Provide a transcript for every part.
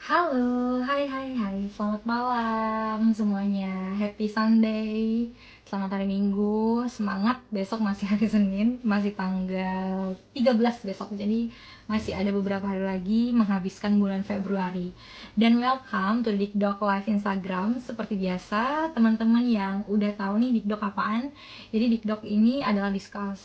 Halo, hai, selamat malam semuanya. Happy Sunday. Selamat hari Minggu. Semangat, besok masih hari Senin, masih tanggal 13 besok. Jadi masih ada beberapa hari lagi menghabiskan bulan Februari. Dan welcome to Dikdok Live Instagram. Seperti biasa, teman-teman yang udah tahu nih Dikdok apaan. Jadi Dikdok ini adalah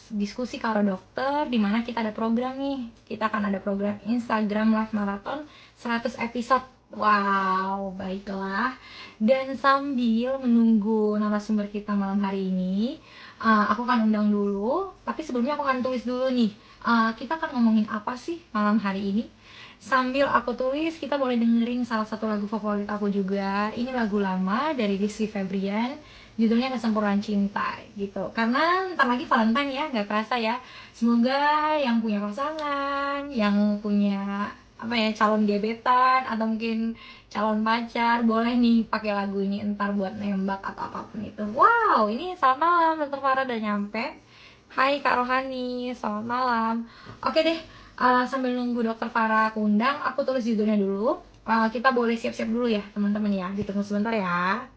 diskusi karo dokter, di mana kita ada program nih. Kita akan ada program Instagram Live Marathon 100 episode. Wow, baiklah. Dan sambil menunggu narasumber kita malam hari ini, aku akan undang dulu. Tapi sebelumnya aku akan tulis dulu nih, kita akan ngomongin apa sih malam hari ini. Sambil aku tulis, kita boleh dengerin salah satu lagu favorit aku juga. Ini lagu lama dari Rizky Febrian, judulnya Kesempurnaan Cinta gitu. Karena ntar lagi Valentine ya, nggak kerasa ya. Semoga yang punya pasangan, yang punya apa ya, calon gebetan atau mungkin calon pacar boleh nih pakai lagu ini entar buat nembak atau apapun itu. Wow, ini selamat malam, Dokter Farah udah nyampe. Hai Kak Rohani, selamat malam. Oke deh, sambil nunggu Dokter Farah aku undang, aku tulis judulnya dulu. Kita boleh siap-siap dulu ya teman-teman ya, ditunggu sebentar ya.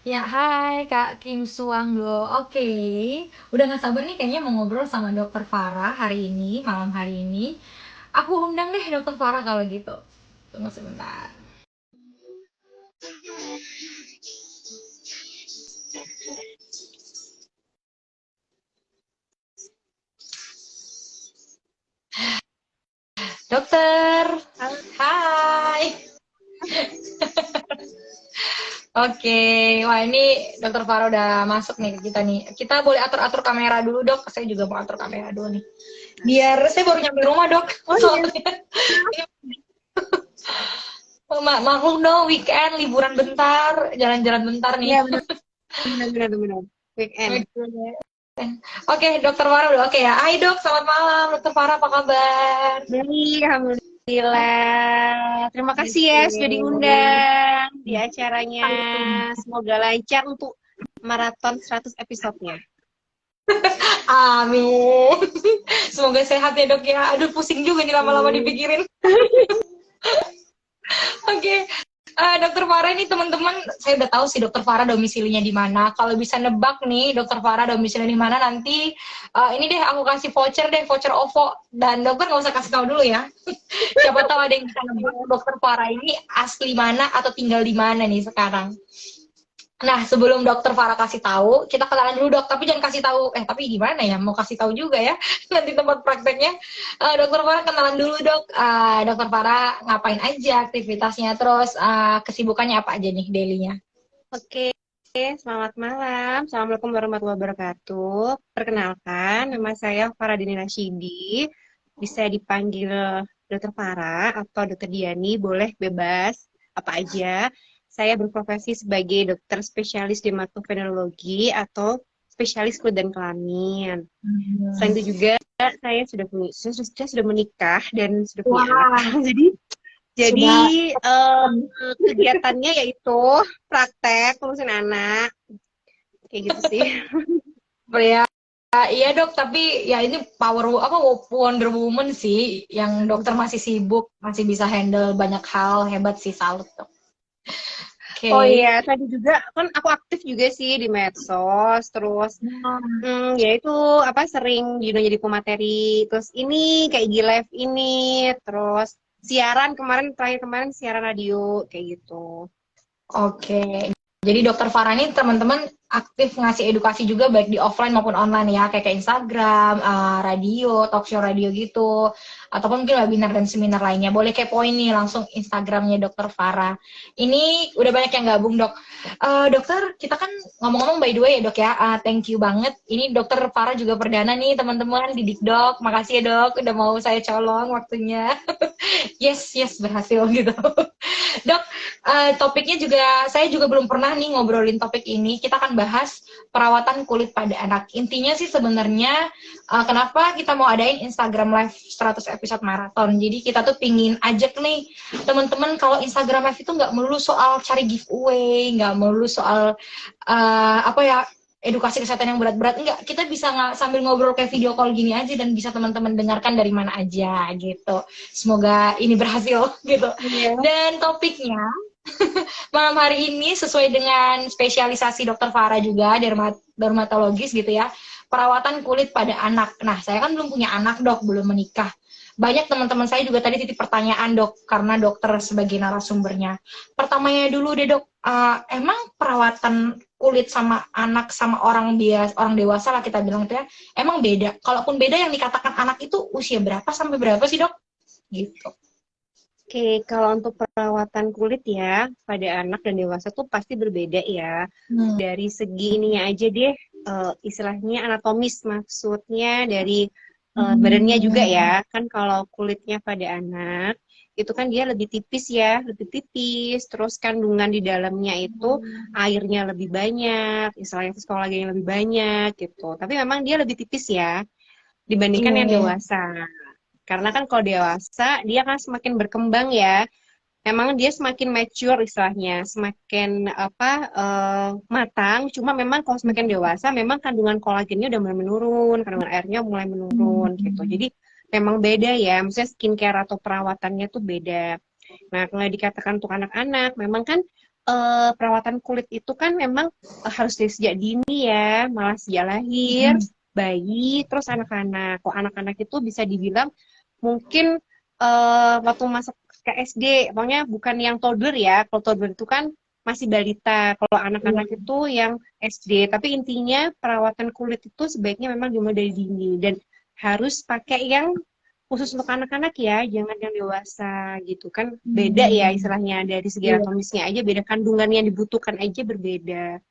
Ya, hai Kak Kim Suangdo. Oke, udah gak sabar nih kayaknya mau ngobrol sama Dokter Farah hari ini, malam hari ini. Aku undang deh Dokter Farah kalau gitu. Tunggu sebentar. Dokter, Halo. hai. Oke, wah ini Dokter Farah udah masuk nih ke kita nih. Kita boleh atur-atur kamera dulu dok. Saya juga mau atur kamera dulu nih. Biar saya baru nyampe rumah dok. Oh iya, Soalnya maklum dong weekend liburan bentar, jalan-jalan bentar nih. iya benar benar benar benar. Weekend. Oke, Dokter Farah udah oke ya. Hai dok, selamat malam. Dokter Farah apa kabar? Baik, alhamdulillah. Terima kasih ya Oke. sudah diundang di acaranya. Semoga lancar untuk maraton 100 episodenya. Amin. Semoga sehat ya dok ya. Aduh pusing juga nih lama-lama dipikirin. Oke, Dokter Farah ini teman-teman, saya udah tahu sih Dokter Farah domisilinya di mana. Kalau bisa nebak nih Dokter Farah domisilinya di mana nanti, ini deh aku kasih voucher deh, voucher OVO. Dan dokter nggak usah kasih tahu dulu ya. Siapa tahu ada yang bisa nebak Dokter Farah ini asli mana atau tinggal di mana nih sekarang. Nah, sebelum Dokter Farah kasih tahu, kita kenalan dulu dok. Tapi jangan kasih tahu. Tapi gimana ya? Mau kasih tahu juga ya nanti tempat prakteknya. Dokter Farah kenalan dulu dok. Dokter Farah ngapain aja aktivitasnya, terus kesibukannya apa aja nih dailynya? Oke, selamat malam. Assalamualaikum warahmatullahi wabarakatuh. Perkenalkan, nama saya Faradini Rashidi. Bisa dipanggil Dokter Farah atau Dokter Diani, boleh bebas apa aja. Saya berprofesi sebagai dokter spesialis dermatovenerologi atau spesialis kulit dan kelamin. Selain itu juga saya sudah menikah dan sudah punya anak. Wah, Jadi sudah kegiatannya yaitu praktek ngurusin anak kayak gitu sih. ya. Iya dok, tapi ya ini Wonder Woman sih, yang dokter masih sibuk, masih bisa handle banyak hal, hebat sih, salut dok. Oke. Oh iya, tadi juga kan aku aktif juga sih di medsos, terus ya itu apa sering jadi pemateri, terus ini kayak di live ini, terus siaran terakhir kemarin siaran radio kayak gitu. Oke. Jadi Dokter Farah ini teman-teman aktif ngasih edukasi juga baik di offline maupun online ya, kayak Instagram, radio, talk show radio gitu, ataupun mungkin webinar dan seminar lainnya. Boleh kepoin nih langsung Instagramnya Dokter Farah. Ini udah banyak yang gabung dok. Dokter, kita kan ngomong-ngomong by the way ya dok ya, thank you banget. Ini Dokter Farah juga perdana nih teman-teman di Dikdok. Makasih ya dok, udah mau saya colong waktunya. Yes, berhasil gitu. Dok, topiknya juga saya juga belum pernah nih ngobrolin topik ini. Kita akan bahas perawatan kulit pada anak. Intinya sih sebenarnya kenapa kita mau adain Instagram Live 100 episode maraton. Jadi kita tuh pingin ajak nih teman-teman kalau Instagram Live itu nggak melulu soal cari giveaway, nggak melulu soal apa ya, edukasi kesehatan yang berat-berat. Enggak, kita bisa sambil ngobrol kayak video call gini aja dan bisa teman-teman dengarkan dari mana aja gitu. Semoga ini berhasil gitu. Iya. Dan topiknya malam hari ini sesuai dengan spesialisasi Dokter Farah juga, dermatologis gitu ya, perawatan kulit pada anak. Nah, saya kan belum punya anak, Dok, belum menikah. Banyak teman-teman saya juga tadi titip pertanyaan, Dok, karena dokter sebagai narasumbernya. Pertamanya dulu deh, Dok, emang perawatan kulit sama anak sama orang dewasa lah kita bilang itu ya, emang beda? Kalaupun beda, yang dikatakan anak itu usia berapa sampai berapa sih, Dok? Gitu. Oke, kalau untuk perawatan kulit ya, pada anak dan dewasa tuh pasti berbeda ya. Dari segi ininya aja deh, istilahnya anatomis, maksudnya dari badannya juga ya. Kan kalau kulitnya pada anak, itu kan dia lebih tipis ya, lebih tipis. Terus kandungan di dalamnya itu airnya lebih banyak, istilahnya kolagen yang lebih banyak gitu. Tapi memang dia lebih tipis ya, dibandingkan yang Iya. dewasa. Karena kan kalau dewasa, dia kan semakin berkembang ya. Memang dia semakin mature istilahnya, semakin matang. Cuma memang kalau semakin dewasa, memang kandungan kolagennya udah mulai menurun, kandungan airnya mulai menurun gitu. Jadi memang beda ya, maksudnya skincare atau perawatannya tuh beda. Nah, kalau dikatakan untuk anak-anak, memang kan perawatan kulit itu kan memang harus dari sejak dini ya, malah sejak lahir, bayi, terus anak-anak. Kok anak-anak itu bisa dibilang mungkin waktu masuk ke SD, pokoknya bukan yang toddler ya. Kalau toddler itu kan masih balita. Kalau anak-anak itu yang SD. Tapi intinya perawatan kulit itu sebaiknya memang dimulai dari dini dan harus pakai yang khusus untuk anak-anak ya, jangan yang dewasa gitu kan. Beda ya istilahnya dari segi anatomisnya aja beda, kandungan yang dibutuhkan aja berbeda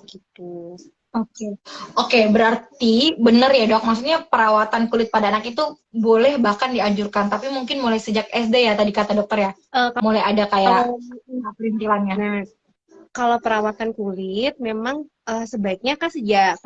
gitu. Oke, berarti benar ya, Dok. Maksudnya perawatan kulit pada anak itu boleh bahkan dianjurkan, tapi mungkin mulai sejak SD ya, tadi kata dokter ya. Mulai ada kayak Kalau perintilannya. nah kalau perawatan kulit memang sebaiknya kan sejak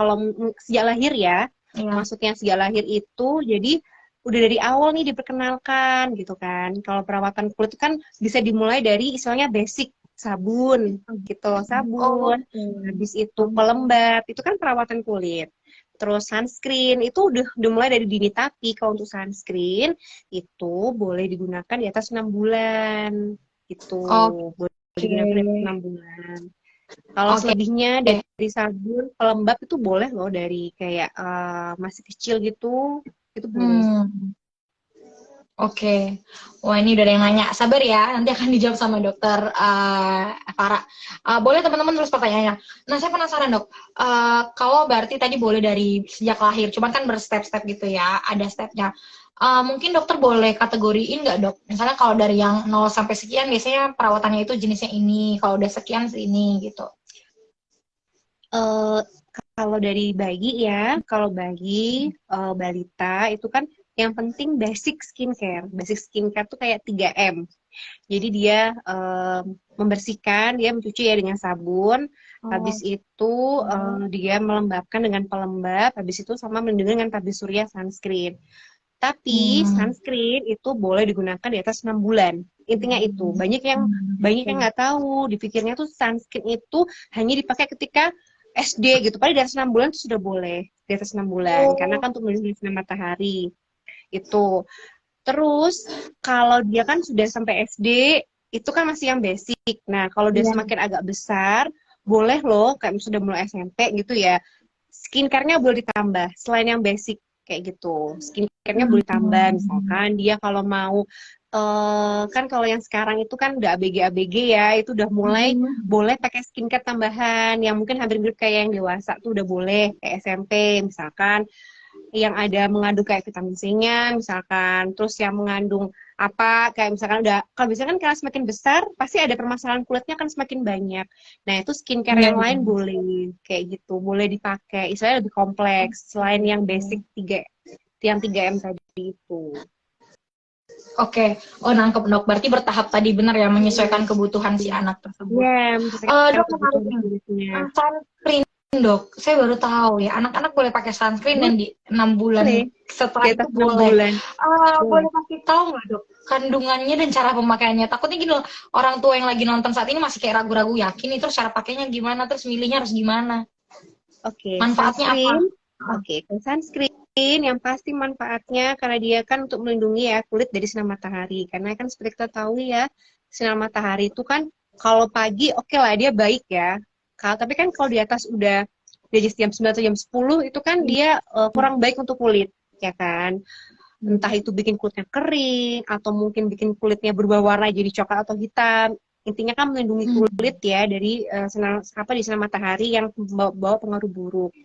lahir ya. Iya. Maksudnya sejak lahir itu jadi udah dari awal nih diperkenalkan gitu kan. Kalau perawatan kulit kan bisa dimulai dari istilahnya basic sabun gitu, sabun. Habis itu pelembab, itu kan perawatan kulit. Terus sunscreen itu udah mulai dari dini, tapi kalau untuk sunscreen itu boleh digunakan di atas 6 bulan gitu. Boleh digunakan di atas 6 bulan. Kalau selebihnya dari sabun, pelembab itu boleh loh dari kayak masih kecil gitu, itu boleh. Oke. Wah, ini udah ada yang nanya. Sabar ya, nanti akan dijawab sama dokter Farah. Boleh teman-teman terus pertanyaannya. Nah, saya penasaran, Dok. Kalau berarti tadi boleh dari sejak lahir, cuman kan berstep-step gitu ya, ada stepnya. Mungkin dokter boleh kategoriin nggak, Dok? Misalnya kalau dari yang 0 sampai sekian, biasanya perawatannya itu jenisnya ini. Kalau udah sekian, ini gitu. Kalau dari bayi ya, kalau bayi, balita itu kan yang penting basic skincare. Basic skincare tuh kayak 3M. Jadi dia membersihkan, dia mencuci ya dengan sabun. Habis itu dia melembabkan dengan pelembab. Habis itu sama melindungi dengan tabir surya sunscreen. Tapi sunscreen itu boleh digunakan di atas 6 bulan. Intinya itu. Banyak yang nggak tahu. Dipikirnya tuh sunscreen itu hanya dipakai ketika SD gitu. Padahal di atas 6 bulan itu sudah boleh. Di atas 6 bulan. Karena kan untuk melindungi sinar matahari. Itu. Terus kalau dia kan sudah sampai SD, itu kan masih yang basic. Nah, kalau dia semakin agak besar, boleh loh, kayak sudah mulai SMP gitu ya, skincare-nya boleh ditambah. Selain yang basic kayak gitu, skincare-nya boleh ditambah. Misalkan dia kalau mau, kan kalau yang sekarang itu kan udah ABG-ABG ya, itu udah mulai boleh pakai skincare tambahan, yang mungkin hampir mirip kayak yang dewasa tuh udah boleh, kayak SMP misalkan, yang ada mengandung kayak vitamin C-nya misalkan, terus yang mengandung apa kayak misalkan udah, kalau misalkan karena semakin besar pasti ada permasalahan kulitnya kan semakin banyak. Nah itu skincare yang lain boleh kayak gitu, boleh dipakai, istilahnya lebih kompleks selain yang basic yang 3M tadi itu. Oke. Oh, nangkep, Dok. Berarti bertahap tadi, benar ya, menyesuaikan kebutuhan si anak tersebut. Iya, menyesuaikan Dok, kebutuhan kulitnya. sunscreen Dok, saya baru tahu ya, anak-anak boleh pakai sunscreen dan di 6 bulan Boleh, di setelah itu atas 6 boleh. bulan. Boleh Boleh. kasih tahu nggak dok, kandungannya dan cara pemakaiannya? Takutnya gini loh, orang tua yang lagi nonton saat ini masih kayak ragu-ragu yakin nih, terus cara pakainya gimana, terus milihnya harus gimana, Oke, manfaatnya apa? sunscreen. Oke, sunscreen yang pasti manfaatnya karena dia kan untuk melindungi ya kulit dari sinar matahari. Karena kan seperti kita tahu ya, sinar matahari itu kan kalau pagi oke lah dia baik ya. Kalau tapi kan kalau di atas udah di atas jam 9 atau jam 10 itu kan dia kurang baik untuk kulit, ya kan? Entah itu bikin kulitnya kering atau mungkin bikin kulitnya berubah warna jadi coklat atau hitam. Intinya kan melindungi kulit ya dari sinar apa di sinar matahari yang bawa pengaruh buruk.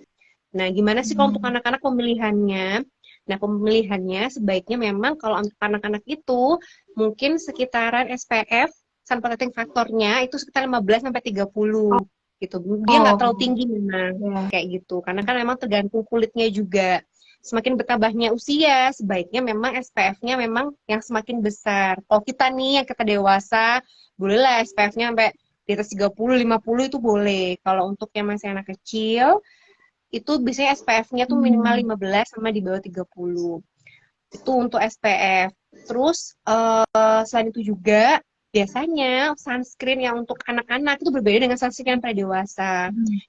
Nah, gimana sih kalau untuk anak-anak pemilihannya? Nah, pemilihannya sebaiknya memang kalau untuk anak-anak itu mungkin sekitaran SPF sun protecting faktornya itu sekitar 15 sampai 30 gitu. Dia nggak terlalu Oh, tinggi memang ya. kayak gitu. Karena kan memang tergantung kulitnya juga. Semakin bertambahnya usia, sebaiknya memang SPF-nya memang yang semakin besar. Kalau kita nih yang kita dewasa, bolehlah SPF-nya sampai di atas 30, 50 itu boleh. Kalau untuk yang masih anak kecil, itu biasanya SPF-nya tuh minimal 15 sama di bawah 30. Itu untuk SPF. Terus selain itu juga biasanya sunscreen yang untuk anak-anak itu berbeda dengan sunscreen yang pada dewasa.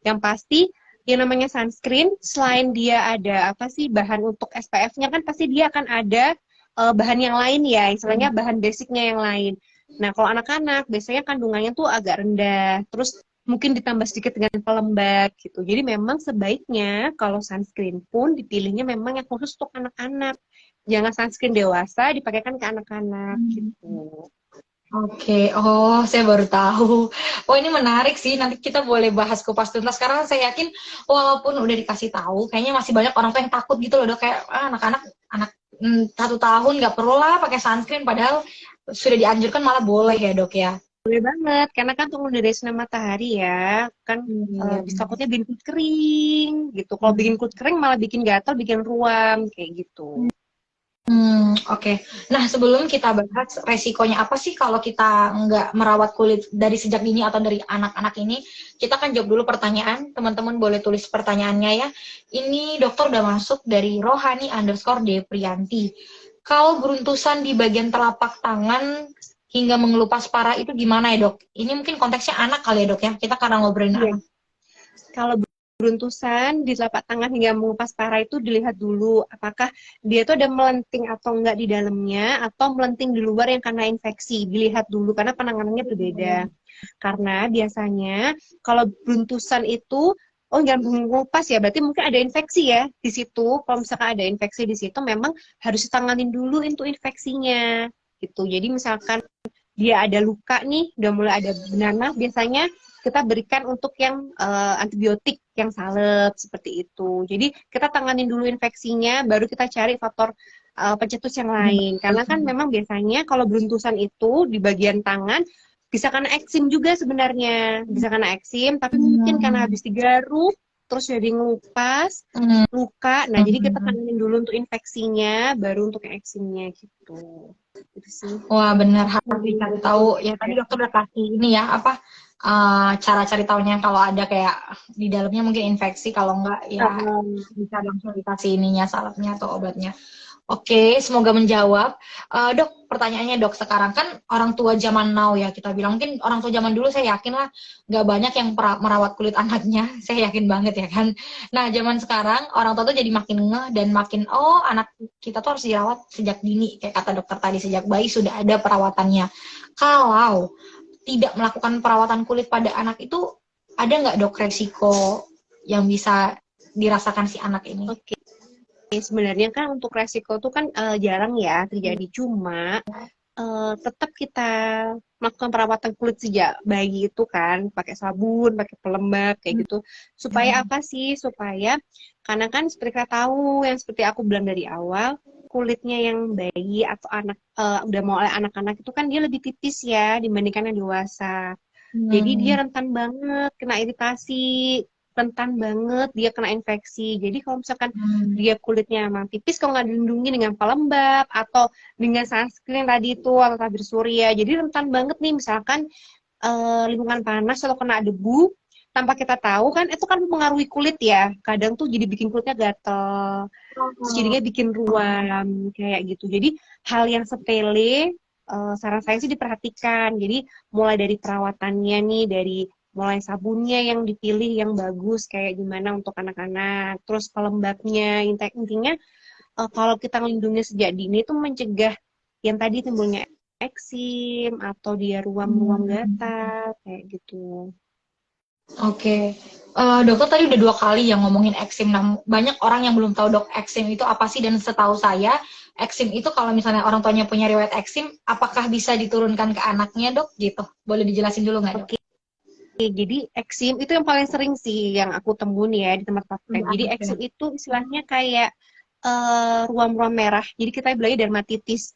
Yang pasti yang namanya sunscreen selain dia ada apa sih bahan untuk SPF-nya kan pasti dia akan ada bahan yang lain ya, istilahnya bahan basicnya yang lain. Nah, kalau anak-anak biasanya kandungannya tuh agak rendah, terus mungkin ditambah sedikit dengan pelembab gitu. Jadi memang sebaiknya kalau sunscreen pun dipilihnya memang yang khusus untuk anak-anak. Jangan sunscreen dewasa dipakaikan ke anak-anak gitu. Oke, oh saya baru tahu. Oh ini menarik sih, nanti kita boleh bahas kupas tuntas. Karena saya yakin walaupun udah dikasih tahu, kayaknya masih banyak orang tua yang takut gitu loh dok. Kayak anak-anak anak 1 tahun nggak perlu lah pakai sunscreen, padahal sudah dianjurkan malah boleh ya dok ya. Boleh banget, karena kan tunggu dari sinar matahari ya, kan Iya bisa benar. takutnya bikin kulit kering gitu. Kalau bikin kulit kering malah bikin gatal, bikin ruam kayak gitu. Oke. Nah, sebelum kita bahas resikonya apa sih kalau kita nggak merawat kulit dari sejak dini atau dari anak-anak ini, kita kan jawab dulu pertanyaan. Teman-teman boleh tulis pertanyaannya ya. Ini dokter udah masuk dari Rohani_Deprianti. Kalau beruntusan di bagian telapak tangan hingga mengelupas parah itu gimana ya dok? Ini mungkin konteksnya anak kali ya dok ya. Kita karena ngobrolin Iya, anak. kalau beruntusan di telapak tangan hingga mengupas parah itu dilihat dulu apakah dia tuh ada melenting atau enggak di dalamnya atau melenting di luar yang karena infeksi. Dilihat dulu karena penanganannya berbeda. Karena biasanya kalau beruntusan itu oh jangan mengupas ya, berarti mungkin ada infeksi ya di situ. Kalau misalkan ada infeksi di situ memang harus ditanganin dulu untuk infeksinya gitu. Jadi misalkan dia ada luka nih, udah mulai ada benanah, biasanya kita berikan untuk yang antibiotik yang salep seperti itu. Jadi kita tanganin dulu infeksinya, baru kita cari faktor pencetus yang lain. Karena kan memang biasanya kalau beruntusan itu di bagian tangan bisa kena eksim juga sebenarnya, bisa kena eksim, tapi mungkin karena habis digaruk terus jadi ngelupas luka. Nah, jadi kita tanganin dulu untuk infeksinya, baru untuk yang eksimnya gitu. Itu sih. Wah benar harus dicari tahu ya tadi dokter udah kasih ini ya apa cara cari tahunya kalau ada kayak di dalamnya mungkin infeksi kalau enggak ya bisa langsung dikasih ininya salapnya atau obatnya. Oke, semoga menjawab. Dok, pertanyaannya dok, sekarang kan orang tua zaman now ya kita bilang. Mungkin orang tua zaman dulu saya yakin lah nggak banyak yang merawat kulit anaknya. Saya yakin banget ya kan. Nah, zaman sekarang orang tua tuh jadi makin ngeh dan makin, oh anak kita tuh harus dirawat sejak dini. Kayak kata dokter tadi, sejak bayi sudah ada perawatannya. Kalau tidak melakukan perawatan kulit pada anak itu, ada nggak dok resiko yang bisa dirasakan si anak ini? Oke, sebenarnya kan untuk resiko tuh kan jarang ya terjadi. Cuma tetap kita melakukan perawatan kulit sejak bayi itu kan, pakai sabun, pakai pelembab kayak gitu. Supaya apa sih? Supaya karena kan seperti kita tahu yang seperti aku bilang dari awal, kulitnya yang bayi atau anak udah mau oleh anak-anak itu kan dia lebih tipis ya dibandingkan yang dewasa. Jadi dia rentan banget kena iritasi, rentan banget dia kena infeksi. Jadi kalau misalkan dia kulitnya emang tipis, kalau nggak dilindungi dengan pelembab atau dengan sunscreen tadi itu atau tabir surya, jadi rentan banget nih misalkan lingkungan panas atau kena debu, tanpa kita tahu kan itu kan mempengaruhi kulit ya. Kadang tuh jadi bikin kulitnya gatel, terus jadinya bikin ruam kayak gitu. Jadi hal yang sepele, saran saya sih diperhatikan. Jadi mulai dari perawatannya nih, dari mulai sabunnya yang dipilih yang bagus kayak gimana untuk anak-anak, terus pelembabnya, intinya kalau kita ngelindungi sejak dini itu mencegah yang tadi timbulnya eksim atau dia ruam-ruam gatal kayak gitu. Oke. Dokter tadi udah 2 kali yang ngomongin eksim. Nah, banyak orang yang belum tahu dok eksim itu apa sih, dan setahu saya eksim itu kalau misalnya orang tuanya punya riwayat eksim, apakah bisa diturunkan ke anaknya dok gitu? Boleh dijelasin dulu nggak dok? Oke, jadi eksim itu yang paling sering sih yang aku temuin ya di tempat praktek. Iya, Jadi oke. eksim itu istilahnya kayak ruam-ruam merah. Jadi kita bilangnya dermatitis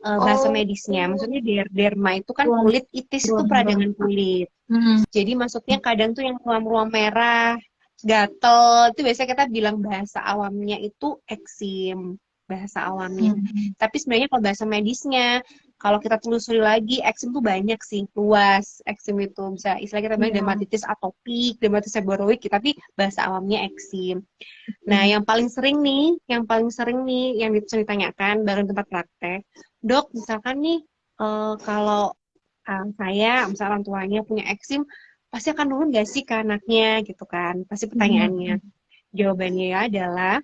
bahasa Oh, medisnya. Maksudnya derma itu kan ruang kulit, itis itu ruang ruang. peradangan kulit. Hmm. Jadi maksudnya kadang tuh yang ruam-ruam merah, gatel, itu biasanya kita bilang bahasa awamnya itu eksim, bahasa awamnya. Hmm. Tapi sebenarnya kalau bahasa medisnya, kalau kita telusuri lagi, eksim tuh banyak sih, luas. Eksim itu bisa istilah kita bilang Iya. dermatitis atopik, dermatitis seborrheic, tapi bahasa awamnya eksim. Nah, Hmm. yang paling sering nih, yang ditanyakan dalam tempat praktek, dok, misalkan nih, kalau saya, misalnya orang tuanya punya eksim, pasti akan nurun gak sih ke anaknya gitu kan? Pasti pertanyaannya. Hmm. Jawabannya ya adalah,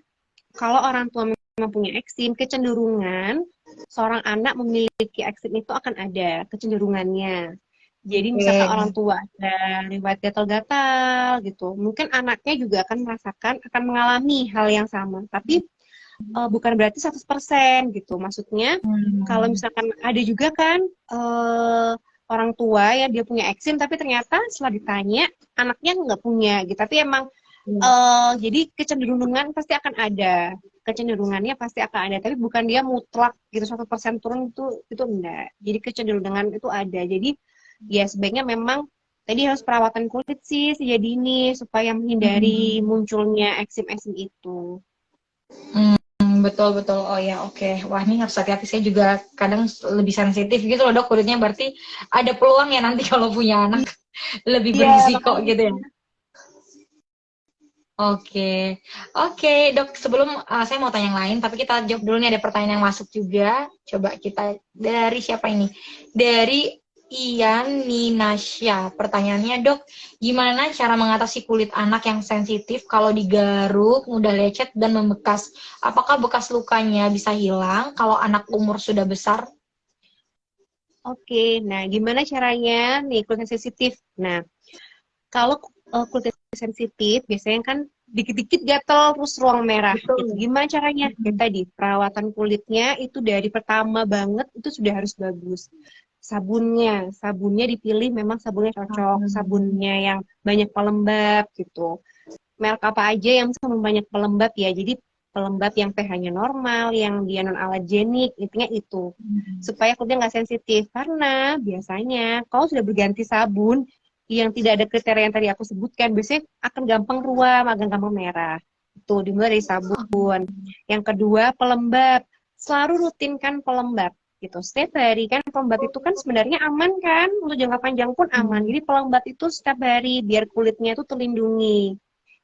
kalau orang tua memang punya eksim, kecenderungan seorang anak memiliki eksim itu akan ada kecenderungannya. Jadi misalkan orang Oke. tua ada riwayat gatal-gatal gitu, mungkin anaknya juga akan merasakan, akan mengalami hal yang sama. Tapi bukan berarti 100% gitu. Maksudnya kalau Hmm. misalkan ada juga kan orang tua ya dia punya eksim tapi ternyata setelah ditanya anaknya nggak punya gitu. Tapi emang Iya. jadi kecenderungan pasti akan ada. Kecenderungannya pasti akan ada, tapi bukan dia mutlak gitu 100% turun itu enggak. Jadi kecenderungan itu ada. Jadi ya sebaiknya memang tadi harus perawatan kulit sih sejak dini supaya menghindari Hmm. munculnya eksim-eksim itu. Betul betul. Oh ya, oke. Wah, ini harus hati-hati. Saya juga kadang lebih sensitif gitu loh dok kulitnya. Berarti ada peluang ya nanti kalau punya anak lebih Iya, berisiko makanya. gitu ya. Oke, oke dok. Sebelum saya mau tanya yang lain, tapi kita jawab dulu nih, ada pertanyaan yang masuk juga. Coba kita dari siapa ini? Dari Ian Ninasya. Pertanyaannya dok, gimana cara mengatasi kulit anak yang sensitif kalau digaruk, mudah lecet dan membekas? Apakah bekas lukanya bisa hilang kalau anak umur sudah besar? Oke, nah gimana caranya nih kulitnya sensitif? Nah, kalau kulitnya sensitif, biasanya kan dikit-dikit gatel terus ruang merah gitu. Betul. Gimana caranya? Ya tadi, perawatan kulitnya itu dari pertama banget itu sudah harus bagus. Sabunnya dipilih memang sabunnya cocok, sabunnya yang banyak pelembab gitu. Merek apa aja yang bisa banyak pelembab ya. Jadi pelembab yang pH-nya normal, yang dia non alergenik, intinya itu. Supaya kulitnya nggak sensitif. Karena biasanya kalau sudah berganti sabun yang tidak ada kriteria yang tadi aku sebutkan, biasanya akan gampang ruam, akan gampang merah. Itu dimulai dari sabun. Yang kedua, pelembab. Selalu rutinkan pelembab gitu. Setiap hari kan pelembab itu kan sebenarnya aman kan, untuk jangka panjang pun aman. Jadi pelembab itu setiap hari biar kulitnya itu terlindungi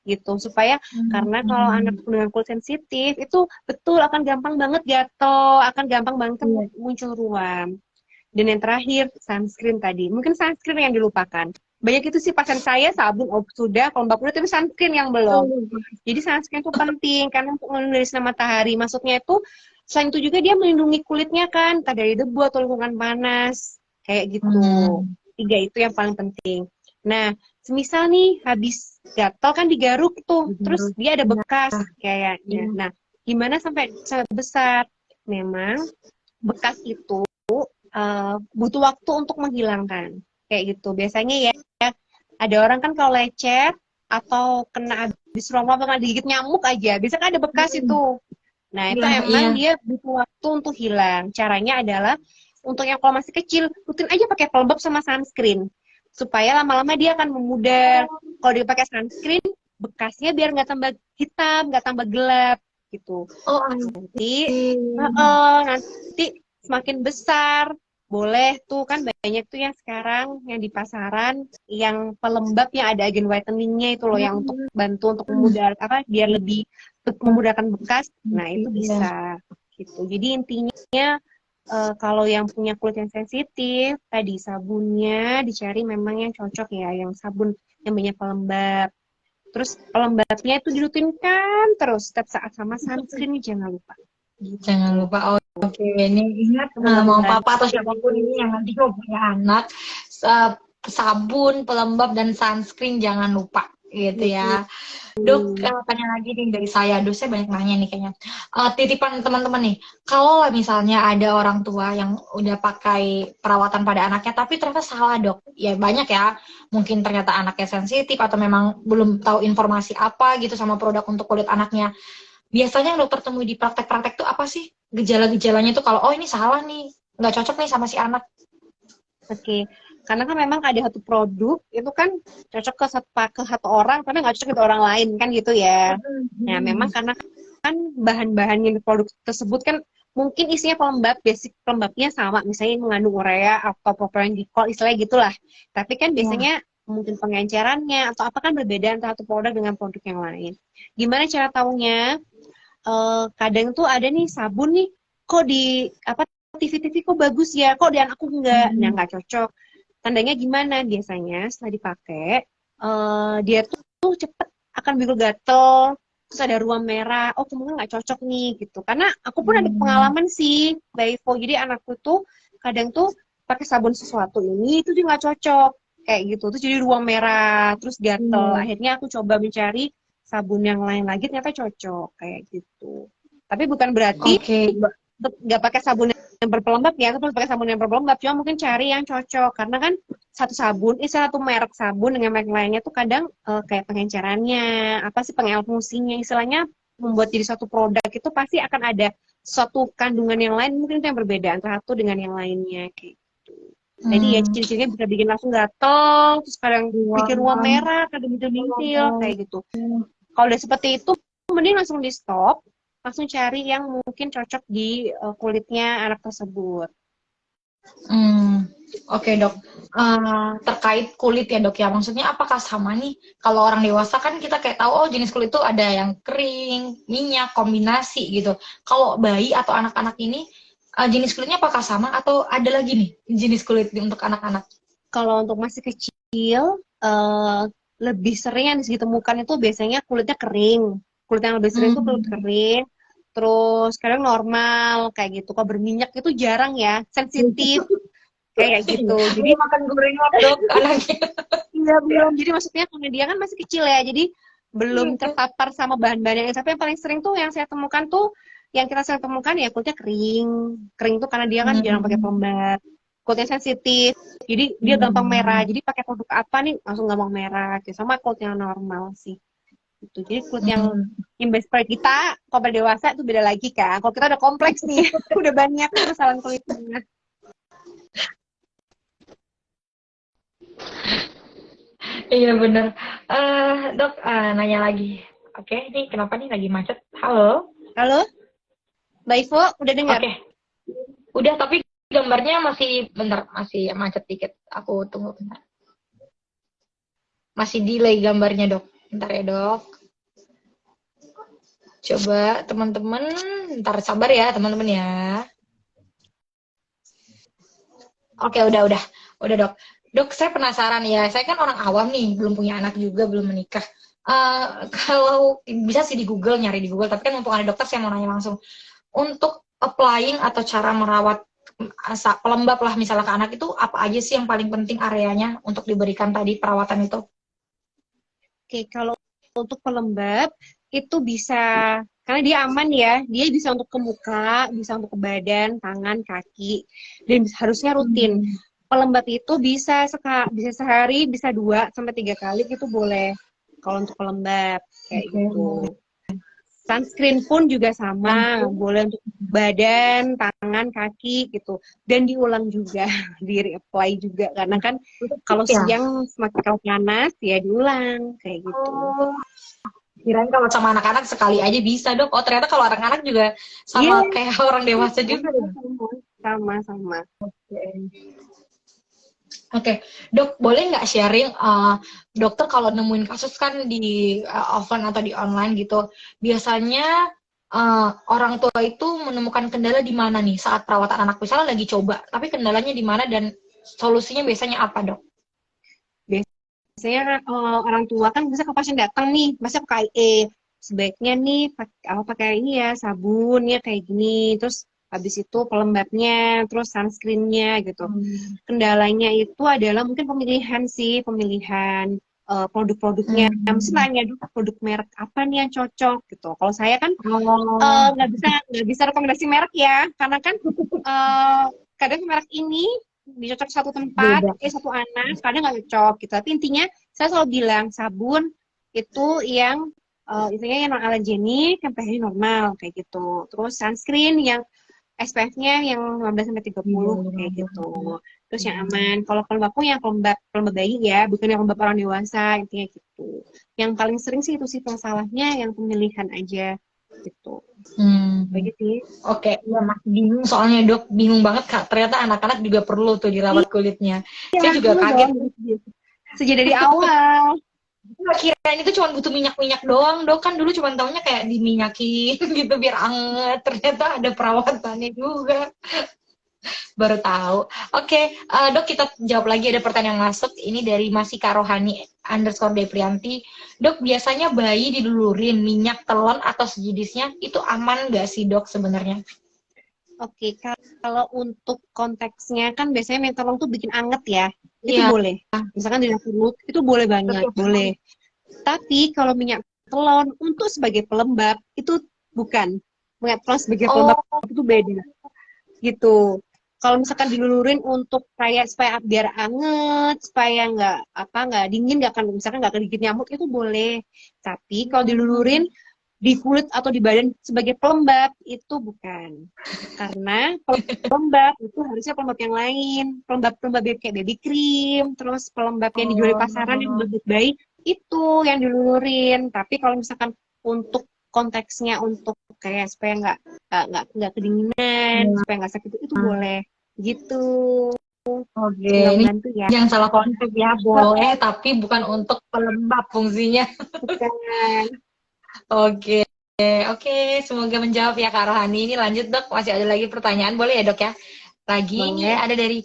gitu supaya karena kalau anak dengan kulit sensitif itu betul akan gampang banget gatel, akan gampang banget Iya. muncul ruam. Dan yang terakhir sunscreen tadi, mungkin sunscreen yang dilupakan. Banyak itu sih pasien saya sabun oh, sudah pelembab kulit tapi sunscreen yang belum. Jadi sunscreen itu penting karena untuk melindungi sinar matahari. Maksudnya itu selain itu juga dia melindungi kulitnya kan, entah dari debu atau lingkungan panas kayak gitu. Hmm. Tiga itu yang paling penting. Nah, semisal nih habis gatal kan digaruk tuh, terus Digaruk. dia ada Iya. bekas kayaknya. Iya. Nah, gimana sampai besar? Memang bekas itu butuh waktu untuk menghilangkan kayak gitu. Biasanya ya ada orang kan kalau lecet atau kena habis rongga atau kena digigit nyamuk aja, biasanya kan ada bekas Hmm. itu. Nah, itu Iya, iya. emang dia butuh waktu untuk hilang. Caranya adalah untuk yang kalau masih kecil, rutin aja pakai pelembab sama sunscreen. Supaya lama-lama dia akan memudar. Kalau dia pakai sunscreen, bekasnya biar nggak tambah hitam, nggak tambah gelap gitu. Oh, I Nanti, see. nanti semakin besar, boleh tuh kan banyak tuh yang sekarang yang di pasaran yang pelembab yang ada agen whiteningnya itu loh yang untuk bantu untuk memudahkan apa biar lebih memudahkan bekas. Nah, itu Iya. bisa gitu. Jadi intinya kalau yang punya kulit yang sensitif, tadi sabunnya dicari memang yang cocok ya, yang sabun yang banyak pelembab. Terus pelembabnya itu dirutinkan terus setiap saat sama sunscreen jangan lupa. Jangan Gitu. lupa. Oh, oke, ini ingat Itu benar mau banget. papa atau siapapun ini yang nanti mau punya anak, sa- sabun, pelembab dan sunscreen jangan lupa gitu ya. Dok, tanya lagi nih dari saya. Dok, saya banyak nanya nih kayaknya. Titipan teman-teman nih, kalau misalnya ada orang tua yang udah pakai perawatan pada anaknya, tapi ternyata salah dok. Ya banyak ya, mungkin ternyata anaknya sensitif atau memang belum tahu informasi apa gitu sama produk untuk kulit anaknya. Biasanya yang dokter temui di praktek-praktek tuh apa sih? Gejala-gejalanya tuh kalau, oh ini salah nih, nggak cocok nih sama si anak. Oke, karena kan memang ada satu produk itu kan cocok ke satu orang, tapi nggak cocok ke orang lain kan gitu ya. Nah, memang karena kan bahan-bahan yang di produk tersebut kan mungkin isinya pelembab, basic pelembabnya sama, misalnya mengandung urea atau propiongglycol, istilahnya gitulah. Tapi kan Ya. biasanya mungkin pengencerannya atau apa kan berbeda antara satu produk dengan produk yang lain. Gimana cara tahunya? Kadang tuh ada nih sabun nih, kok di apa TV-TV kok bagus ya, kok di anakku enggak, nah nggak cocok. Tandanya gimana? Biasanya setelah dipakai, dia tuh cepet akan biru gatel, terus ada ruam merah, oh kemungkinan nggak cocok nih gitu. Karena aku pun ada Hmm. pengalaman sih, Mbak Ivo, jadi anakku tuh kadang tuh pakai sabun sesuatu ini, itu juga nggak cocok, kayak gitu. Terus jadi ruam merah, terus gatel. Iya. Akhirnya aku coba mencari sabun yang lain lagi, ternyata cocok, kayak gitu. Tapi bukan berarti Oke. nggak pakai sabun yang berpelembab ya, terus pakai sabun yang berpelembab, cuma mungkin cari yang cocok karena kan satu sabun, satu merek sabun dengan merek lainnya tuh kadang kayak pengencerannya, apa sih pengemulsinya, istilahnya membuat jadi satu produk itu pasti akan ada suatu kandungan yang lain mungkin itu yang berbeda antara satu dengan yang lainnya kayak gitu. Jadi ya Hmm. ciri-cirinya bisa bikin langsung gatel, terus kadang bikin ruam Ruangan. merah, kadang bintil-bintil kayak gitu. Kalau udah seperti itu, mending langsung di stop, langsung cari yang mungkin cocok di kulitnya anak tersebut. Hmm, oke dok. Terkait kulit ya dok ya, maksudnya apakah sama nih? Kalau orang dewasa kan kita kayak tahu, oh jenis kulit itu ada yang kering, minyak, kombinasi gitu. Kalau bayi atau anak-anak ini, jenis kulitnya apakah sama atau ada lagi nih jenis kulit untuk anak-anak? Kalau untuk masih kecil, lebih sering yang ditemukan itu biasanya kulitnya kering. Kulit yang lebih sering itu kulit Hmm. kering. Terus kadang normal kayak gitu. Kalau berminyak itu jarang ya, sensitif kayak gitu. Jadi Belum makan gorengan dok anaknya. iya belum. Jadi maksudnya karena dia kan masih kecil ya, jadi belum terpapar sama bahan-bahan yang tapi yang paling sering tuh yang saya temukan tuh yang kita sering temukan ya kulitnya kering. Kering tuh karena dia kan jarang pakai Hmm. pelembab. Kulitnya sensitif. Jadi dia gampang merah. Hmm. Jadi pakai produk apa nih langsung gampang merah gitu. Sama kulit yang normal sih. Gitu. Jadi kulit Hmm. yang best friend kita kalau pada dewasa itu beda lagi kan. Kalau kita udah kompleks nih, udah banyak permasalahan kulitnya. Iya bener. Dok, nanya lagi. Oke, ini kenapa nih lagi macet? Halo? Halo, Mbak Ivo, udah dengar? Oke, udah tapi gambarnya masih bentar, masih macet dikit. Aku tunggu bentar. Masih delay gambarnya dok. Bentar ya dok. Coba teman-teman, ntar sabar ya teman-teman ya. Oke, udah dok. Dok, saya penasaran ya. Saya kan orang awam nih, belum punya anak juga, belum menikah. Kalau bisa sih di Google, nyari di Google. Tapi kan mumpung ada dokter, saya mau nanya langsung. Untuk applying atau cara merawat pelembab lah misalnya ke anak itu apa aja sih yang paling penting areanya untuk diberikan tadi perawatan itu? Oke, kalau untuk pelembab itu bisa karena dia aman ya, dia bisa untuk ke muka, bisa untuk ke badan, tangan, kaki, dan harusnya rutin. Hmm. Pelembab itu bisa sehari, bisa 2 sampai 3 kali itu boleh. Kalau untuk pelembab kayak Oke. gitu. Sunscreen pun juga sama, Langsung. boleh untuk badan, tangan, kaki gitu. Dan diulang juga, di reapply juga. Karena kan Untuk kalau ya. siang semakin kalau panas, ya diulang kayak gitu. Oh, kirain kalau sama anak-anak sekali aja bisa dok. Oh ternyata kalau anak-anak juga Iya, sama kayak orang dewasa juga. sama. Sama-sama. Oke, dok, boleh nggak sharing, dokter kalau nemuin kasus kan di offline atau di online gitu, biasanya orang tua itu menemukan kendala di mana nih saat perawatan anak? Misalnya lagi coba, tapi kendalanya di mana dan solusinya biasanya apa, dok? Biasanya orang tua kan bisa ke pasien datang nih, masa ke KIE, sebaiknya nih pakai ini ya sabun ya kayak gini, terus habis itu pelembabnya, terus sunscreennya gitu. Hmm. Kendalanya itu adalah mungkin pemilihan sih, pemilihan produk-produknya. Mesti Hmm. tanya dulu produk merek apa nih yang cocok gitu. Kalau saya kan Oh, nggak bisa rekomendasi merek ya, karena kan eh, kadang merek ini dicocok satu tempat, beda. satu anak, kadang nggak cocok gitu. Tapi intinya saya selalu bilang sabun itu yang intinya yang non alergenik, yang pH normal kayak gitu. Terus sunscreen yang SPF-nya yang 15 sampai 30 kayak gitu. Terus yang aman. Kalau pelembab aku yang pelembab bayi ya, bukan yang pelembab orang dewasa, intinya gitu. Yang paling sering sih itu sih masalahnya yang pemilihan aja gitu. Hmm. Begitu sih. Oke, iya masih bingung soalnya dok, bingung banget kak. Ternyata anak-anak juga perlu tuh dirawat kulitnya. Iya, Saya juga perlu kaget. dong. Sejak dari awal. Nggak kirain itu cuma butuh minyak-minyak doang, dok. Kan dulu cuma taunya kayak diminyakin gitu biar anget. Ternyata ada perawatannya juga. Baru tahu. Oke, dok kita jawab lagi ada pertanyaan yang masuk. Ini dari Masika Rohani _ Deprianti. Dok, biasanya bayi dilulurin minyak telon atau sejenisnya itu aman nggak sih dok sebenarnya? Oke, kalau untuk konteksnya kan biasanya minyak telon tuh bikin anget ya. Itu Iya, boleh. Misalkan di dapur itu boleh banget, boleh. Tapi kalau minyak telon untuk sebagai pelembab itu bukan. Minyak telon sebagai pelembab oh, itu beda gitu. Kalau misalkan dilulurin untuk kayak supaya biar anget, supaya nggak dingin, nggak akan misalkan nggak kegigit nyamuk itu boleh. Tapi kalau dilulurin di kulit atau di badan sebagai pelembab itu bukan. Karena pelembab itu harusnya pelembab yang lain, pelembab kayak baby cream, terus pelembab yang dijual di pasaran yang oh, buat bayi itu yang dilulurin. Tapi kalau misalkan untuk konteksnya untuk kayak supaya nggak kedinginan, iya. supaya nggak sakit itu boleh gitu. Oke, Semoga ini membantu ya. jangan salah konsep ya, boleh tapi bukan untuk pelembab fungsinya. Bukan. Oke, oke, semoga menjawab ya Kak Rohani. Ini lanjut dok, masih ada lagi pertanyaan, boleh ya dok ya? Lagi ini Boleh. ada dari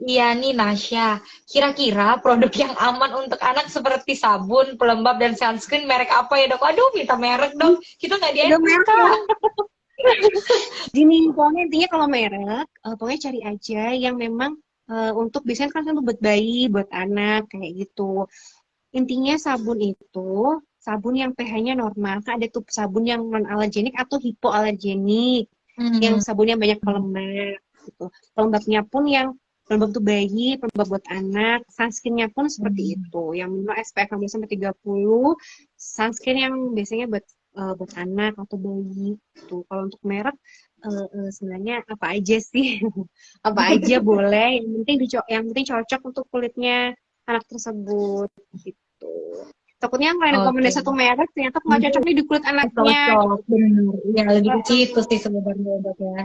Yani Nasya. Kira-kira produk yang aman untuk anak seperti sabun, pelembab, dan sunscreen merek apa ya dok? Aduh, minta merek dok. Kita nggak di Udah endorse merek ya. Kak. Gini, pokoknya intinya kalau merek, pokoknya cari aja yang memang untuk biasanya kan buat bayi, buat anak kayak gitu. Intinya sabun itu sabun yang pH-nya normal. Kan ada tuh sabun yang non alergenik atau hipoalergenik, yang Hmm. sabunnya banyak pelembab gitu. Pelembabnya pun yang pelembab untuk bayi, pelembab buat anak, sunscreen-nya pun seperti itu. Yang minimal SPF 15 sampai 30, sunscreen yang biasanya buat anak atau bayi gitu. Kalau untuk merek sebenarnya apa aja sih? Apa aja boleh, yang penting cocok untuk kulitnya anak tersebut gitu. Takutnya kalau rekomendasi Oke. satu merek ternyata nggak Nanti cocok nih di kulit anaknya. cocok, bener. Ya, lebih ke situ Heeh. sih sebenarnya dok ya.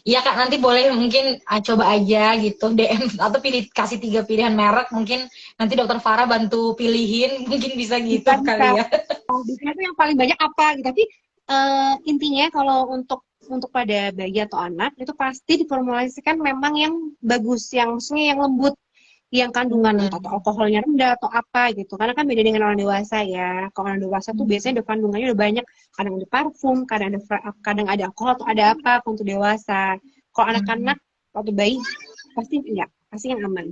Iya Kak, nanti boleh mungkin coba aja gitu DM atau kasih 3 pilihan merek mungkin nanti dokter Farah bantu pilihin mungkin bisa gitu Bisa bisa. kali ya. Biasanya tuh yang paling banyak apa gitu. Tapi intinya kalau untuk pada bayi atau anak itu pasti diformulasikan memang yang bagus, yang maksudnya yang lembut, yang kandungan entah atau Hmm. alkoholnya rendah atau apa gitu. Karena kan beda dengan orang dewasa ya. Kalau orang dewasa tuh biasanya udah kandungannya udah banyak. Kadang ada parfum, kadang ada alkohol atau ada apa untuk dewasa. Kalau Hmm. anak-anak atau bayi pasti enggak, pasti yang aman.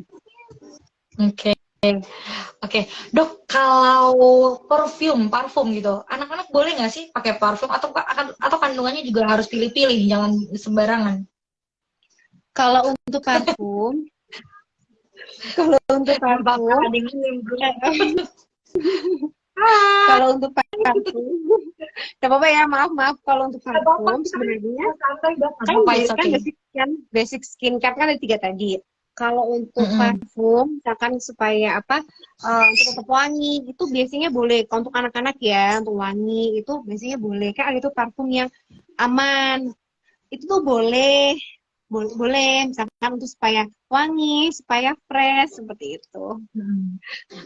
Oke. Oke, dok, kalau parfum gitu, anak-anak boleh nggak sih pakai parfum atau kandungannya juga harus pilih-pilih, jangan sembarangan. Kalau untuk parfum, kalau untuk Bapak parfum, ada yang nimbrung. eh, Ah, kalau untuk parfum, nggak apa-apa ya, maaf maaf. Kalau untuk nggak apa-apa, parfum kita sebenarnya santai dok, nggak kan apa-apa, it's kan okay. basic skincare kan ada tiga tadi. Kalau untuk Mm-mm. parfum, misalkan supaya apa, untuk tetap wangi, itu biasanya boleh. Kalau untuk anak-anak ya, untuk wangi itu biasanya boleh. Kan ada itu parfum yang aman, itu tuh boleh. boleh, misalkan untuk supaya wangi, supaya fresh, seperti itu.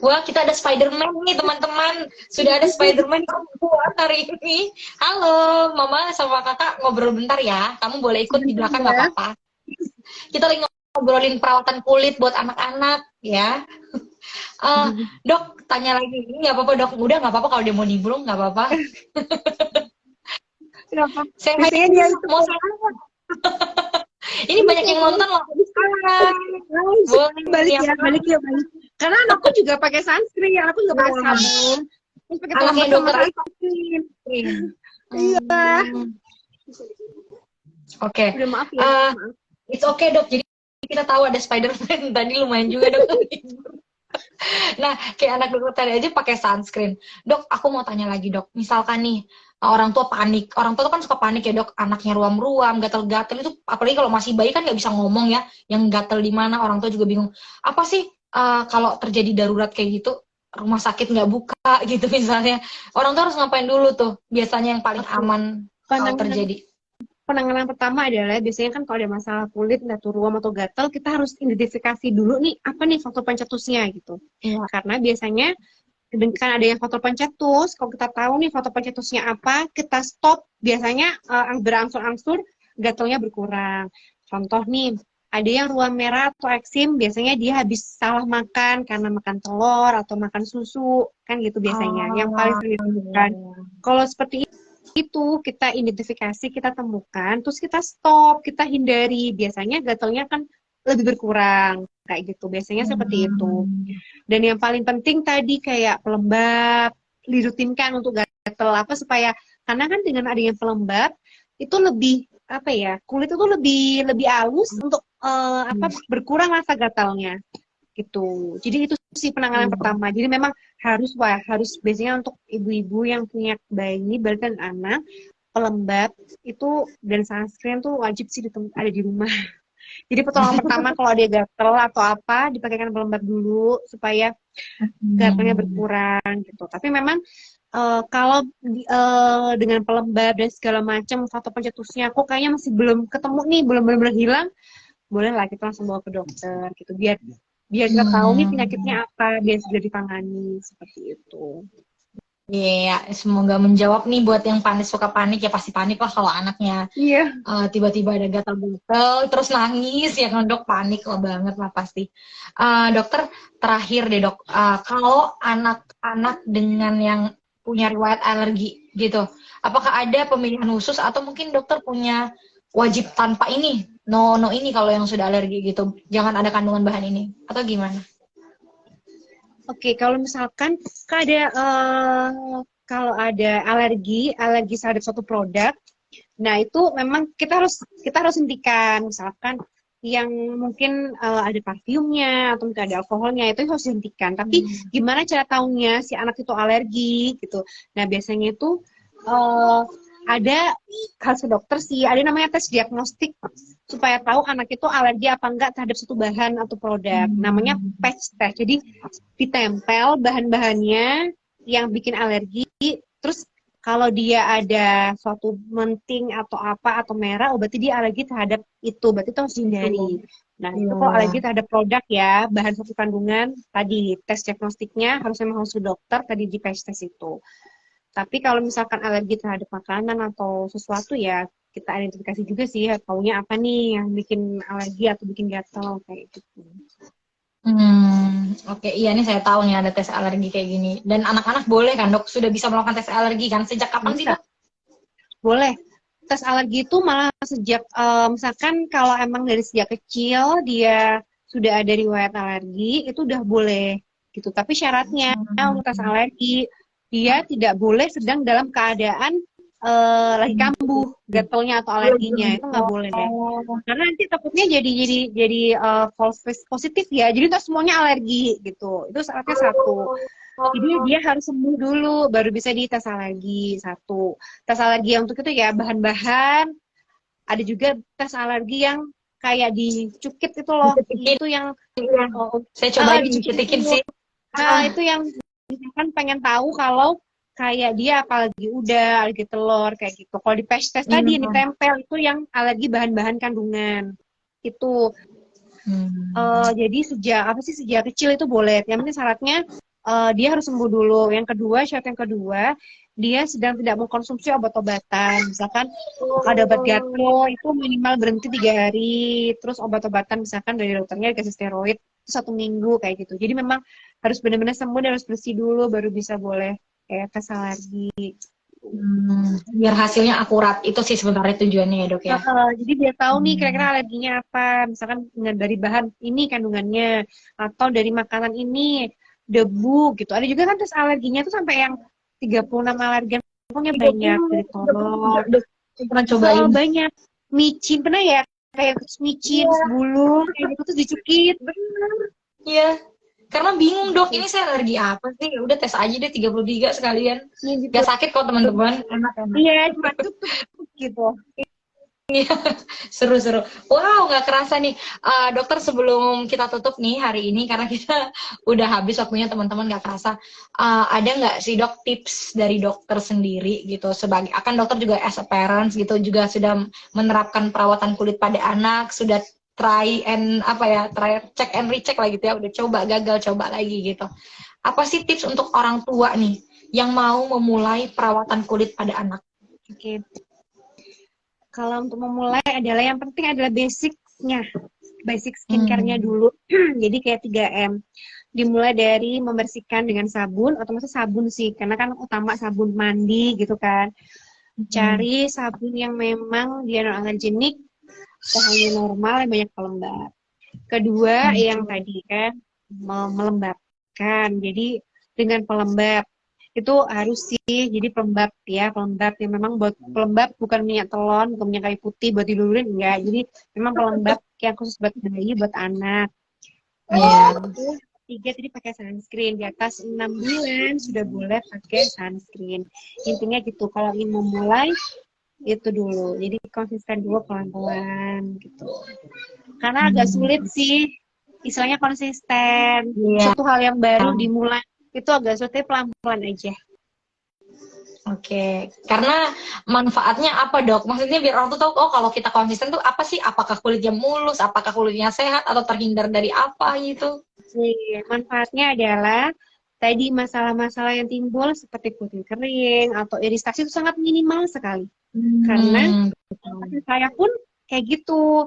Wah, kita ada Spider-Man nih, teman-teman. Sudah ada Spider-Man yang buat hari ini. Halo, Mama sama Kakak ngobrol bentar ya. Kamu boleh ikut di belakang nggak Sebentar ya. apa-apa. Kita lagi ngobrolin perawatan kulit buat anak-anak ya. Eh, Dok, tanya lagi. Ini nggak apa-apa, Dok. Udah nggak apa-apa kalau dia mau nimbrung, nggak apa-apa. Kenapa? Saya Biasanya dia itu mau saya. Ini banyak yang nonton loh. Boleh, balik yang ya, balik ya, balik. Karena anakku juga pakai sunscreen, ya, aku juga pakai sabun. Terus pakai anaknya toner sama dokter sunscreen. Iya. Hmm. Oke. Udah maaf ya. Maaf. It's okay, Dok. Jadi kita tahu ada Spider-Man tadi lumayan juga, Dok. Nah, kayak anak dokter tadi aja pakai sunscreen. Dok, aku mau tanya lagi, Dok. Misalkan nih orang tua panik. Orang tua tuh kan suka panik ya, Dok. Anaknya ruam-ruam, gatel-gatel itu apalagi kalau masih bayi kan nggak bisa ngomong ya. Yang gatel di mana, orang tua juga bingung. Apa sih kalau terjadi darurat kayak gitu, rumah sakit nggak buka gitu misalnya. Orang tua harus ngapain dulu tuh? Biasanya yang paling aman kalau Pandangan terjadi. penanganan pertama adalah biasanya kan kalau ada masalah kulit, entah itu ruam atau gatal, kita harus identifikasi dulu nih apa nih faktor pencetusnya gitu. Iya. Karena biasanya kan ada yang faktor pencetus, kalau kita tahu nih faktor pencetusnya apa, kita stop, biasanya berangsur-angsur gatalnya berkurang. Contoh nih, ada yang ruam merah atau eksim, biasanya dia habis salah makan karena makan telur atau makan susu, kan gitu biasanya. Yang paling sering ditemukan. Kalau seperti itu kita identifikasi, kita temukan, terus kita stop, kita hindari. Biasanya gatalnya kan lebih berkurang, kayak gitu. Biasanya seperti itu. Dan yang paling penting tadi kayak pelembab, dirutinkan untuk gatal apa supaya karena kan dengan adanya pelembab itu lebih apa ya kulit itu lebih halus untuk berkurang rasa gatalnya gitu. Jadi itu sih penanganan pertama. Jadi memang harus biasanya untuk ibu-ibu yang punya bayi dan anak pelembab itu dan sunscreen tuh wajib sih ada di rumah. Jadi pertolongan pertama kalau dia gatel atau apa dipakaikan pelembab dulu supaya gatalnya berkurang gitu. Tapi memang kalau dengan pelembab dan segala macam faktor pencetusnya kok kayaknya masih belum ketemu nih, belum benar-benar hilang, bolehlah kita langsung bawa ke dokter gitu biar kita tahu nih penyakitnya apa, biar segera ditangani seperti itu. Iya, semoga menjawab nih buat yang suka panik ya pasti panik lah kalau anaknya Iya. tiba-tiba ada gatal-gatal terus nangis ya kan Dok, panik lah banget lah pasti. Dokter terakhir deh Dok, kalau anak-anak dengan yang punya riwayat alergi gitu, apakah ada pemilihan khusus atau mungkin dokter punya wajib tanpa ini, no ini kalau yang sudah alergi gitu, jangan ada kandungan bahan ini atau gimana? Oke, kalau misalkan kalau ada alergi terhadap suatu produk, nah itu memang kita harus hentikan. Misalkan yang mungkin ada parfumnya atau mungkin ada alkoholnya itu harus dihentikan. Tapi gimana cara tahunya si anak itu alergi gitu? Nah biasanya itu ada khas dokter sih, ada namanya tes diagnostik supaya tahu anak itu alergi apa enggak terhadap satu bahan atau produk. Namanya patch test. Jadi ditempel bahan-bahannya yang bikin alergi, terus kalau dia ada suatu menting atau apa atau merah, berarti dia alergi terhadap itu, berarti itu harus dihindari. Nah, itu kalau alergi terhadap produk ya, bahan suatu kandungan, tadi tes diagnostiknya harus memang harus ke dokter, tadi di patch test itu. Tapi kalau misalkan alergi terhadap makanan atau sesuatu ya, kita identifikasi juga sih, taunya apa nih yang bikin alergi atau bikin gatal, kayak gitu. Oke, iya nih saya tahu nih ada tes alergi kayak gini. Dan anak-anak boleh kan Dok? Sudah bisa melakukan tes alergi kan? Sejak kapan sih Dok? Boleh. Tes alergi itu malah sejak, misalkan kalau emang dari sejak kecil dia sudah ada riwayat alergi, itu udah boleh gitu. Tapi syaratnya untuk tes alergi, dia tidak boleh sedang dalam keadaan lagi kambuh gatalnya atau alerginya, itu nggak boleh. Karena nanti takutnya jadi false positif ya. Jadi itu semuanya alergi gitu. Itu syaratnya satu. Jadi dia harus sembuh dulu baru bisa dites alergi satu. Tes alergi yang untuk itu ya bahan-bahan. Ada juga tes alergi yang kayak dicukit itu loh. Itu yang saya coba dicutikin sih. Nah, itu yang misalkan pengen tahu kalau kayak dia apa alergi udah, alergi telur kayak gitu. Kalau di patch test tadi yang ditempel itu yang alergi bahan-bahan kandungan. Itu. Jadi sejak kecil itu boleh. Yang penting syaratnya dia harus sembuh dulu. Syarat yang kedua, dia sedang tidak mengkonsumsi obat-obatan. Misalkan ada obat gastro itu minimal berhenti 3 hari. Terus obat-obatan misalkan dari dokternya dikasih steroid itu 1 minggu kayak gitu. Jadi memang harus benar-benar sembuh dan harus bersih dulu baru bisa boleh kayak tes lagi. Biar hasilnya akurat. Itu sih sebenarnya tujuannya ya, Dok ya. Jadi biar tahu nih kira-kira Hmm. alerginya apa. Misalkan dari bahan ini kandungannya atau dari makanan ini debu gitu. Ada juga kan tes alerginya tuh sampai yang 36 alergen. Pokoknya banyak dari 33, telur. Dok. Saya pernah cobain. Banyak. Micin pernah ya? Kayak micin, Iya, sebulur, kayak gitu terus dicukit. bener. Iya. Karena bingung, Dok, ini saya alergi apa sih? Ya udah tes aja deh 33 sekalian. Iya gitu. Gak sakit kok, teman-teman. Enak-enak. Iya, cuma tutup gitu. Seru-seru. Wow, nggak kerasa nih. Dokter, sebelum kita tutup nih hari ini, karena kita udah habis waktunya teman-teman, nggak kerasa. Ada nggak sih, Dok, tips dari dokter sendiri gitu? Sebagai, akan dokter juga as a parents gitu, juga sudah menerapkan perawatan kulit pada anak, sudah try and apa ya, try check and recheck lah gitu ya, udah coba, gagal, coba lagi gitu. Apa sih tips untuk orang tua nih, yang mau memulai perawatan kulit pada anak? Oke. Kalau untuk memulai adalah yang penting adalah basicnya, basic skincare-nya dulu. Jadi kayak 3M. Dimulai dari membersihkan dengan sabun, otomatis sabun sih, karena kan utama sabun mandi gitu kan. Cari sabun yang memang dia non alergenik, bahannya normal, yang banyak pelembab. Kedua, yang tadi kan melembabkan. Jadi dengan pelembab itu harus sih jadi pelembab ya, pelembab yang memang buat pelembab, bukan minyak telon, bukan minyak kayu putih buat tidurin enggak. Jadi memang pelembab yang khusus buat bayi, buat anak. Iya. Tiga tadi pakai sunscreen, di atas 6 bulan sudah boleh pakai sunscreen. Intinya gitu, kalau ingin memulai itu dulu, jadi konsisten dulu pelan-pelan gitu, karena agak sulit sih istilahnya konsisten. Iya. Suatu hal yang baru dimulai itu agak sulit, pelan-pelan aja. Oke, karena manfaatnya apa, Dok? Maksudnya biar orang tuh tahu, oh kalau kita konsisten tuh apa sih? Apakah kulitnya mulus, apakah kulitnya sehat, atau terhindar dari apa gitu? Manfaatnya adalah tadi masalah-masalah yang timbul seperti kulit kering atau iritasi itu sangat minimal sekali. Karena saya pun kayak gitu.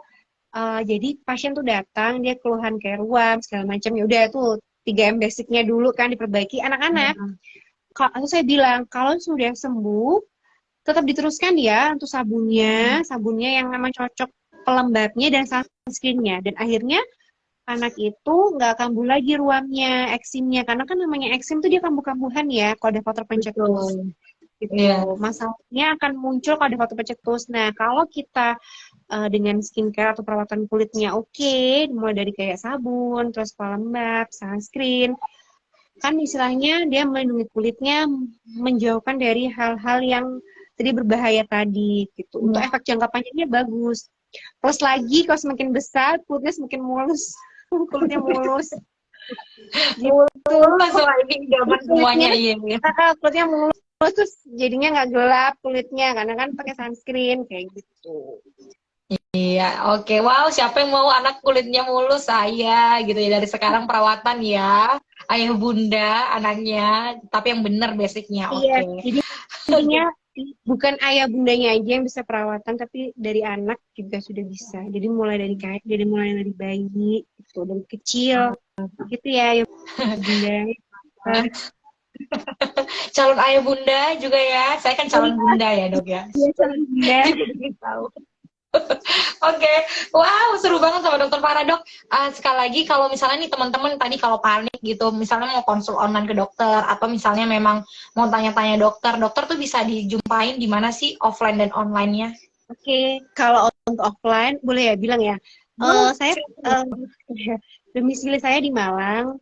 Jadi pasien tuh datang, dia keluhan kayak ruam segala macam, ya udah tuh 3M basicnya dulu kan diperbaiki. Anak-anak, kalau saya bilang kalau sudah sembuh tetap diteruskan ya untuk sabunnya yang memang cocok pelembabnya dan sunscreennya, dan akhirnya anak itu nggak kambuh lagi ruamnya, eksimnya, karena kan namanya eksim tuh dia kambuh-kambuhan ya kalau ada faktor pencetus gitu. Iya. Masalahnya akan muncul kalau ada faktor pencetus. Nah, kalau kita dengan skincare atau perawatan kulitnya oke, mulai dari kayak sabun, terus pelembab, sunscreen, kan istilahnya dia melindungi kulitnya, menjauhkan dari hal-hal yang tadi berbahaya tadi gitu. Untuk efek jangka panjangnya bagus. Plus lagi kalau semakin besar kulitnya semakin mulus, kulitnya mulus. Gitu. Lagi zaman semuanya, iya. Kulitnya mulus terus jadinya nggak gelap kulitnya karena kan pakai sunscreen kayak gitu. Iya, oke. Wow, siapa yang mau anak kulitnya mulus? Saya, gitu ya. Dari sekarang perawatan ya. Ayah bunda anaknya, tapi yang benar basicnya, Iya, oke. jadi intinya bukan ayah bundanya aja yang bisa perawatan, tapi dari anak juga sudah bisa. Jadi mulai dari bayi, gitu, dari kecil, gitu ya, ya bunda. Calon ayah bunda juga ya. Saya kan calon bunda ya, Dok ya. Iya, calon bunda. Jadi tahu. Oke, wow, seru banget sama Dokter Farah, Dok. Sekali lagi, kalau misalnya nih teman-teman tadi kalau panik gitu, misalnya mau konsul online ke dokter, atau misalnya memang mau tanya-tanya dokter tuh bisa dijumpain di mana sih offline dan online-nya? Oke, kalau untuk offline boleh ya bilang ya. Saya domisili saya di Malang,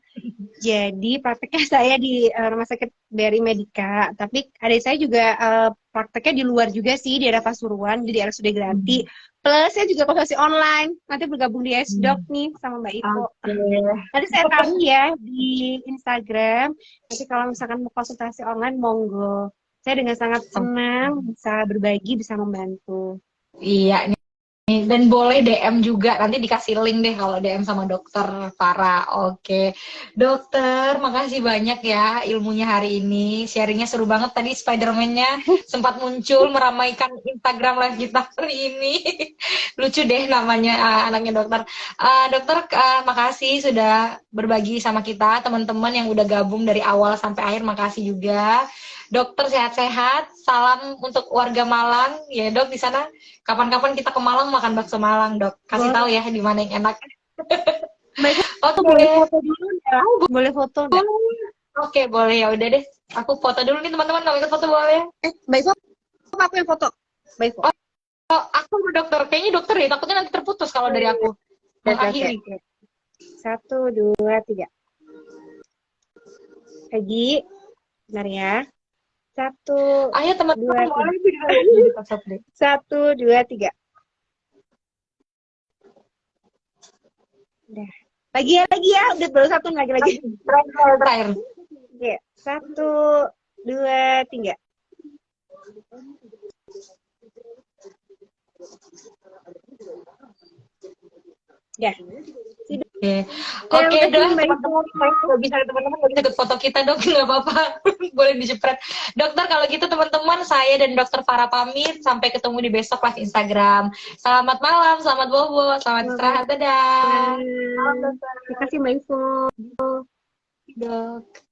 jadi prakteknya saya di Rumah Sakit BRI Medika. Tapi adik saya juga prakteknya di luar juga sih, di daerah Pasuruan, di daerah Sudah Grati. Plus saya juga konsultasi online. Nanti bergabung di S-Doc nih sama Mbak Iko. Nanti saya taruh ya di Instagram. Nanti kalau misalkan mau konsultasi online, monggo. Saya dengan sangat senang bisa berbagi, bisa membantu. Iya, Dan boleh DM juga, nanti dikasih link deh kalau DM sama dokter Farah. Oke, dokter, makasih banyak ya ilmunya hari ini. Sharingnya seru banget tadi, Spiderman-nya sempat muncul meramaikan Instagram live kita hari ini. Lucu deh namanya anaknya dokter. Dokter, makasih sudah berbagi sama kita, teman-teman yang udah gabung dari awal sampai akhir, makasih juga. Dokter sehat-sehat, salam untuk warga Malang ya dok di sana. Kapan-kapan kita ke Malang makan bakso Malang, Dok. Kasih tahu Boleh. ya di mana yang enak. Mbak Isa, Oh, tuh boleh boleh. foto dulu nggak? Boleh foto nggak? Oke, boleh ya udah deh. Aku foto dulu nih teman-teman, kalau ikut foto boleh. Mbak Isa, apa aku yang foto? Mbak Isa. Oh, aku sama dokter. Kayaknya dokter ya, takutnya nanti terputus kalau dari aku. Oke, oke. Mengakhiri. 1, 2, 3. Pagi, benar ya. 1, Ayo teman-teman 2, 3. boleh jadi WhatsApp deh. 1, 2, 3. Udah. Lagi ya. Udah baru satu lagi. Terakhir. Oke, 1, 2, 3. Ya. Oke, dong teman-teman, nggak bisa teman-teman nggak bisa ikut foto kita dok, nggak apa-apa, boleh dijepret. Dokter kalau gitu teman-teman, saya dan dokter Farah pamit, sampai ketemu di besok live Instagram. Selamat malam, selamat bobo, selamat istirahat, dadah. Salam dokter. Terima kasih Mbak Ifo. Dok.